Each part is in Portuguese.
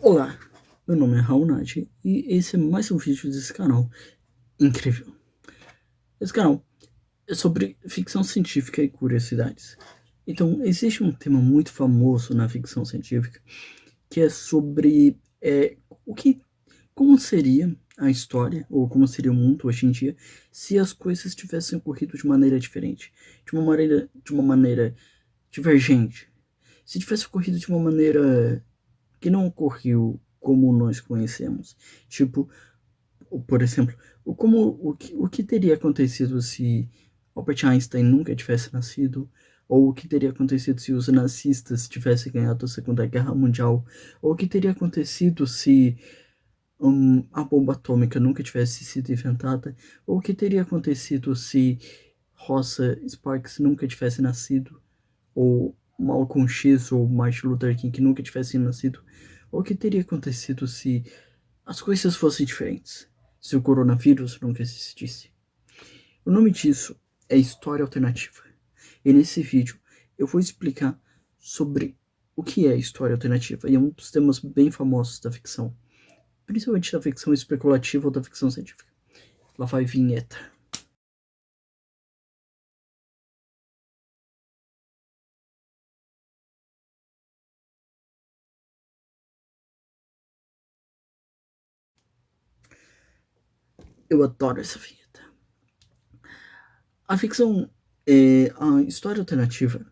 Olá, meu nome é Raul Nati e esse é mais um vídeo desse canal incrível. Esse canal é sobre ficção científica e curiosidades. Então, existe um tema muito famoso na ficção científica que é sobre o que, como seria a história ou como seria o mundo hoje em dia se as coisas tivessem ocorrido de maneira diferente, de uma maneira divergente, se tivesse ocorrido de uma maneira que não ocorreu como nós conhecemos. Tipo, por exemplo, o que teria acontecido se Albert Einstein nunca tivesse nascido? Ou o que teria acontecido se os nazistas tivessem ganhado a Segunda Guerra Mundial? Ou o que teria acontecido se a bomba atômica nunca tivesse sido inventada? Ou o que teria acontecido se Rosa Sparks nunca tivesse nascido? Ou Malcolm X ou Martin Luther King nunca tivessem nascido? Ou o que teria acontecido se as coisas fossem diferentes, se o coronavírus nunca existisse? O nome disso é história alternativa. E nesse vídeo eu vou explicar sobre o que é história alternativa, e é um dos temas bem famosos da ficção, principalmente da ficção especulativa ou da ficção científica. Lá vai vinheta. Eu adoro essa vinheta. A ficção, a história alternativa,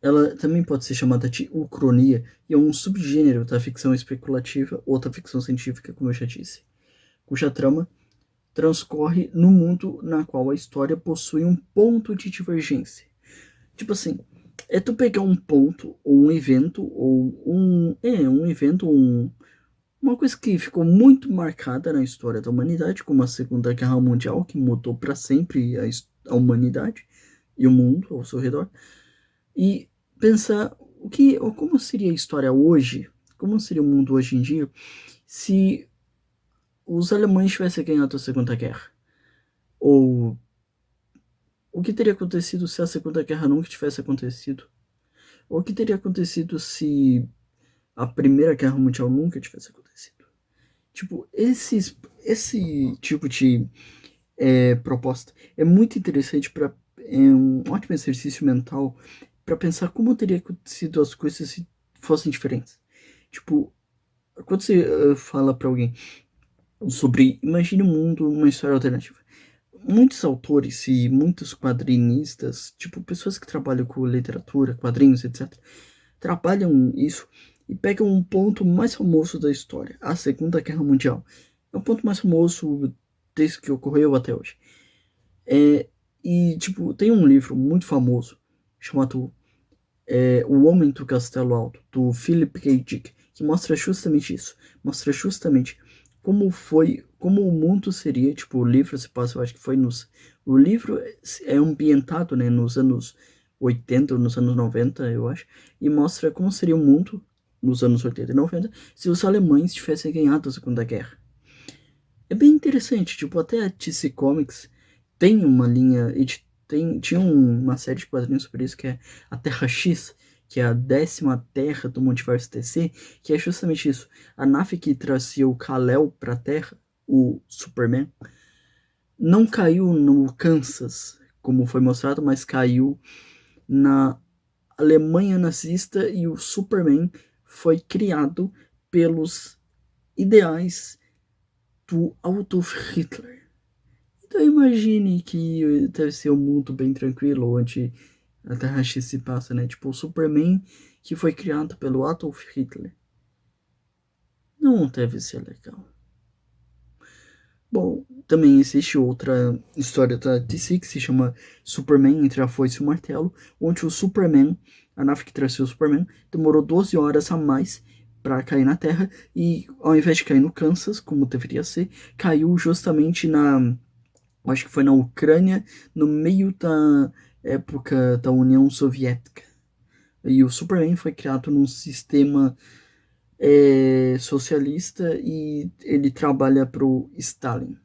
ela também pode ser chamada de ucronia e é um subgênero da ficção especulativa ou da ficção científica, como eu já disse, cuja trama transcorre no mundo na qual a história possui um ponto de divergência. Tipo assim, é tu pegar um ponto, ou um evento, ou um evento, uma coisa que ficou muito marcada na história da humanidade, como a Segunda Guerra Mundial, que mudou para sempre a humanidade e o mundo ao seu redor, e pensar ou como seria a história hoje, como seria o mundo hoje em dia, se os alemães tivessem ganhado a Segunda Guerra, ou o que teria acontecido se a Segunda Guerra nunca tivesse acontecido, ou o que teria acontecido se a Primeira Guerra Mundial nunca tivesse acontecido. Tipo, esse tipo de proposta é muito interessante para um ótimo exercício mental para pensar como teria acontecido as coisas se fossem diferentes. Tipo, quando você fala para alguém sobre imagine um mundo, uma história alternativa, muitos autores e muitos quadrinistas, tipo pessoas que trabalham com literatura, quadrinhos, etc., trabalham isso e pegam um ponto mais famoso da história, a Segunda Guerra Mundial. É o ponto mais famoso desde que ocorreu até hoje. É, e, tipo, tem um livro muito famoso chamado O Homem do Castelo Alto, do Philip K. Dick, que mostra justamente isso. Mostra justamente como o mundo seria, tipo, o livro se passa, eu acho que foi o livro é ambientado, né, nos anos 80 ou nos anos 90, eu acho, e mostra como seria o mundo nos anos 80 e 90 se os alemães tivessem ganhado a Segunda Guerra. É bem interessante, tipo, até a DC Comics tem uma linha, tinha uma série de quadrinhos sobre isso, que é a Terra X, que é a 10ª Terra do Multiverso DC, que é justamente isso. A nave que trazia o Kal-El pra Terra, o Superman, não caiu no Kansas, como foi mostrado, mas caiu na Alemanha nazista, e o Superman foi criado pelos ideais do Adolf Hitler. Então imagine que deve ser um mundo bem tranquilo, onde a Terra X se passa, né? Tipo, o Superman que foi criado pelo Adolf Hitler. Não deve ser legal. Bom, também existe outra história da DC que se chama Superman entre a Foice e o Martelo, onde o Superman, a nave que trouxe o Superman, demorou 12 horas a mais para cair na Terra, e ao invés de cair no Kansas, como deveria ser, caiu justamente acho que foi na Ucrânia, no meio da época da União Soviética. E o Superman foi criado num sistema socialista, e ele trabalha pro Stalin.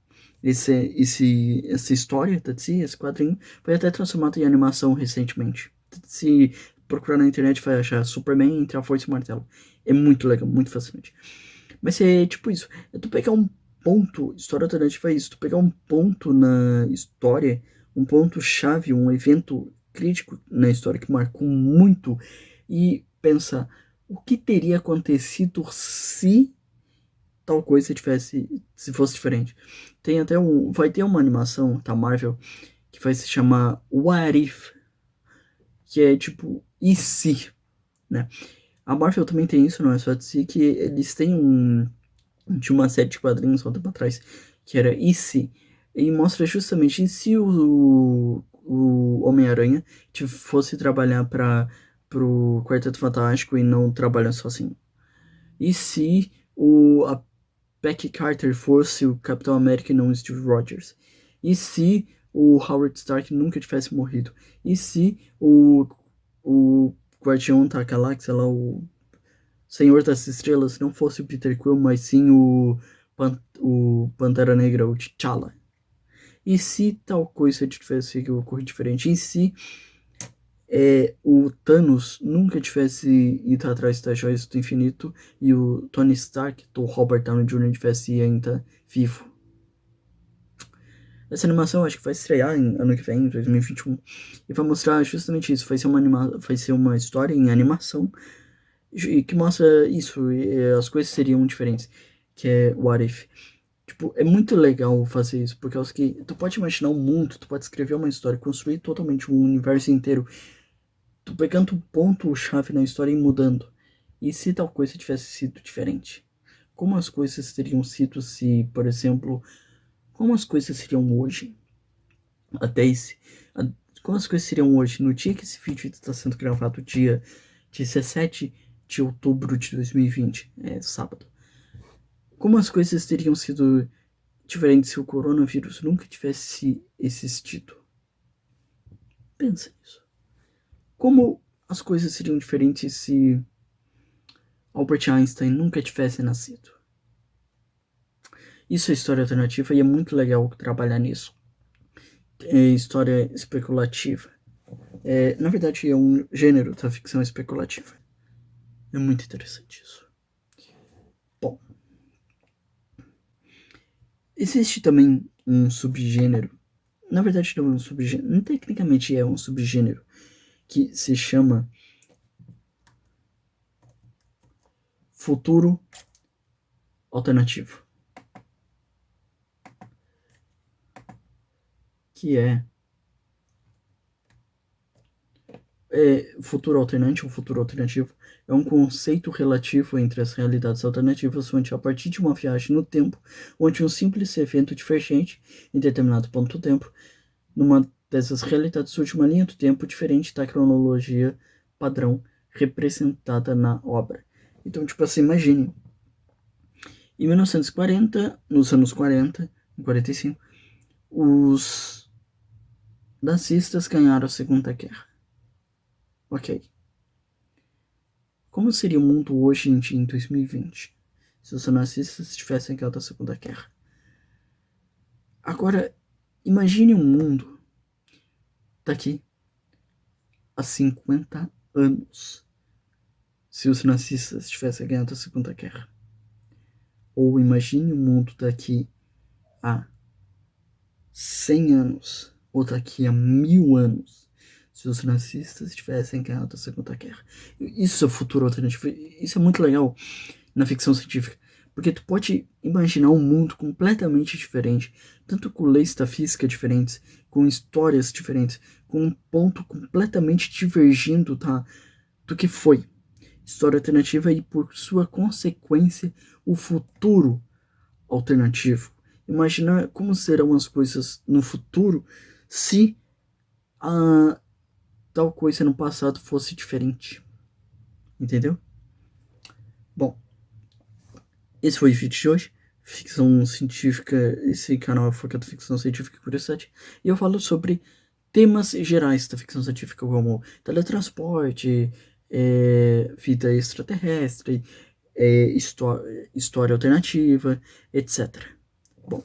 Essa história, esse quadrinho, foi até transformado em animação recentemente. procurar na internet vai achar Superman entre a Foice e o Martelo. É muito legal, muito fascinante. Mas é tipo isso, é tu pegar um ponto, história alternativa é isso, tu pegar um ponto na história, um ponto-chave, um evento crítico na história que marcou muito e pensar o que teria acontecido se tal coisa se fosse diferente. Tem até vai ter uma animação da Marvel que vai se chamar What If, que é tipo, e se, né? A Marvel também tem isso, não é só de si, que eles têm de uma série de quadrinhos há um tempo atrás, que era E se, e mostra justamente e se o Homem-Aranha fosse trabalhar para pro Quarteto Fantástico e não trabalha sozinho. E se a Becky Carter fosse o Capitão América e não o Steve Rogers? E se o Howard Stark nunca tivesse morrido? E se o Guardião da Galáxia, lá, o Senhor das Estrelas, não fosse o Peter Quill, mas sim o Pantera Negra, o T'Challa? E se tal coisa tivesse ocorrido diferente? E se o Thanos nunca tivesse ido atrás das joias do infinito e o Tony Stark, do Robert Downey Jr., tivesse ainda vivo? Essa animação acho que vai estrear em ano que vem, 2021, e vai mostrar justamente isso. Vai ser uma história em animação e que mostra isso, e as coisas seriam diferentes, que é What If. Tipo, é muito legal fazer isso, porque que tu pode imaginar um mundo, tu pode escrever uma história, construir totalmente um universo inteiro, tu pegando um ponto-chave na história e mudando. E se tal coisa tivesse sido diferente? Como as coisas teriam sido se, por exemplo, como as coisas seriam hoje? Até esse. Como as coisas seriam hoje, no dia que esse vídeo está sendo gravado, dia 17 de outubro de 2020, sábado. Como as coisas teriam sido diferentes se o coronavírus nunca tivesse existido? Pensa nisso. Como as coisas seriam diferentes se Albert Einstein nunca tivesse nascido? Isso é história alternativa e é muito legal trabalhar nisso. É história especulativa. Na verdade, é um gênero da ficção especulativa. É muito interessante isso. Bom, existe também um subgênero. Na verdade, não é um subgênero. Tecnicamente é um subgênero que se chama futuro alternativo. Que futuro alternante ou futuro alternativo é um conceito relativo entre as realidades alternativas, onde a partir de uma viagem no tempo, onde um simples evento divergente em determinado ponto do tempo, numa dessas realidades surge uma linha do tempo diferente da cronologia padrão representada na obra. Então, tipo assim, imagine, em 1940, nos anos 40, em 45, os nazistas ganharam a Segunda Guerra. Ok. Como seria o mundo hoje em dia, em 2020, se os nazistas tivessem ganhado a Segunda Guerra? Agora, imagine um mundo daqui a 50 anos, se os nazistas tivessem ganhado a Segunda Guerra. Ou imagine um mundo daqui a 100 anos, ou daqui a 1000 anos, se os nazistas tivessem ganhado a Segunda Guerra. Isso é o futuro alternativo. Isso é muito legal na ficção científica, porque tu pode imaginar um mundo completamente diferente, tanto com leis da física diferentes, com histórias diferentes, com um ponto completamente divergindo do que foi. História alternativa e, por sua consequência, o futuro alternativo. Imaginar como serão as coisas no futuro se a tal coisa no passado fosse diferente. Entendeu? Bom, esse foi o vídeo de hoje. Ficção científica, esse canal é focado em ficção científica e curiosidade. E eu falo sobre temas gerais da ficção científica, como teletransporte, vida extraterrestre, história alternativa, etc. Bom,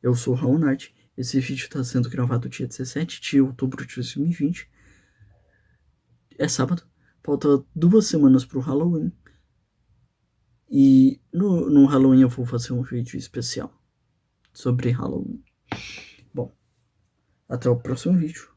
eu sou o Raul Nart. Esse vídeo está sendo gravado dia 17 de outubro de 2020. É sábado. falta 2 semanas pro Halloween. E no Halloween eu vou fazer um vídeo especial sobre Halloween. Bom, até o próximo vídeo.